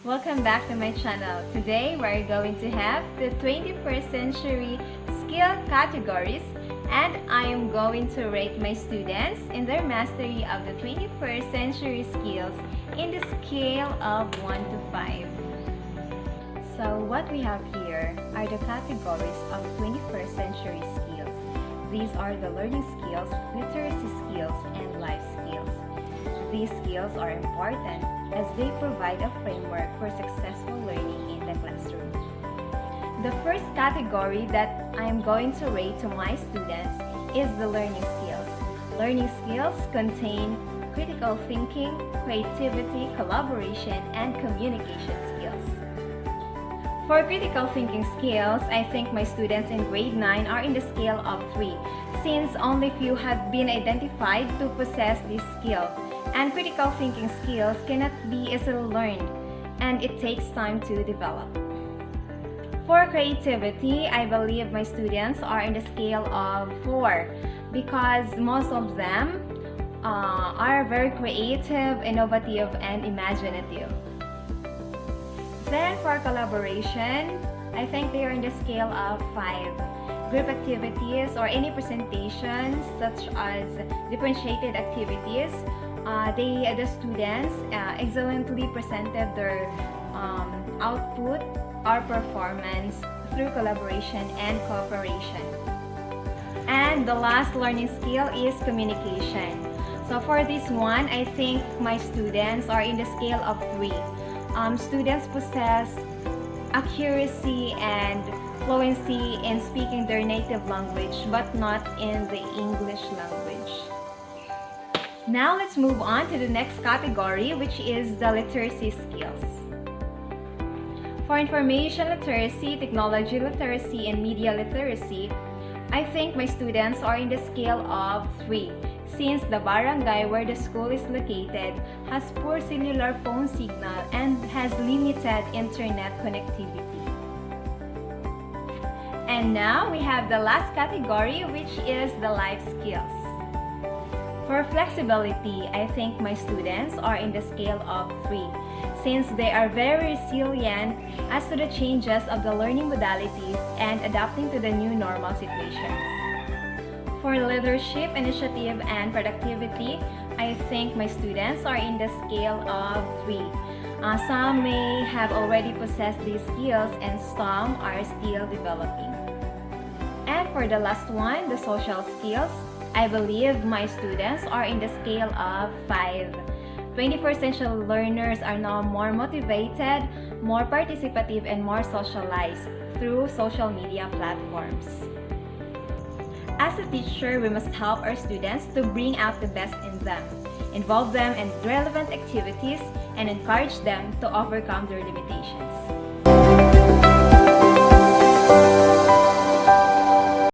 Welcome back to my channel. Today we're going to have the 21st century skill categories, and I am going to rate my students in their mastery of the 21st century skills in the scale of 1 to 5. So what we have here are the categories of 21st century skills. These are the learning skills, literacy skills, and life skills. These skills are important as they provide a framework for successful learning in the classroom. The first category that I am going to rate to my students is the learning skills. Learning skills contain critical thinking, creativity, collaboration, and communication skills. For critical thinking skills, I think my students in grade 9 are in the scale of 3, since only few have been identified to possess this skill. And critical thinking skills cannot be easily learned, and it takes time to develop. For creativity, I believe my students are in the scale of 4 because most of them are very creative, innovative, and imaginative. Then for collaboration, I think they are in the scale of 5. Group activities or any presentations such as differentiated activities, the students excellently presented their output or performance through collaboration and cooperation. And the last learning skill is communication. So for this one, I think my students are in the scale of 3. Students possess accuracy and fluency in speaking their native language, but not in the English language. Now let's move on to the next category, which is the literacy skills. For information literacy, technology literacy, and media literacy, I think my students are in the scale of 3, since the barangay where the school is located has poor cellular phone signal and has limited internet connectivity. And now we have the last category, which is the life skills. For flexibility, I think my students are in the scale of 3, since they are very resilient as to the changes of the learning modalities and adapting to the new normal situations. For leadership, initiative, and productivity, I think my students are in the scale of 3. Some may have already possessed these skills and some are still developing. And for the last one, the social skills, I believe my students are in the scale of 5. 21st century learners are now more motivated, more participative, and more socialized through social media platforms. As a teacher, we must help our students to bring out the best in them, involve them in relevant activities, and encourage them to overcome their limitations.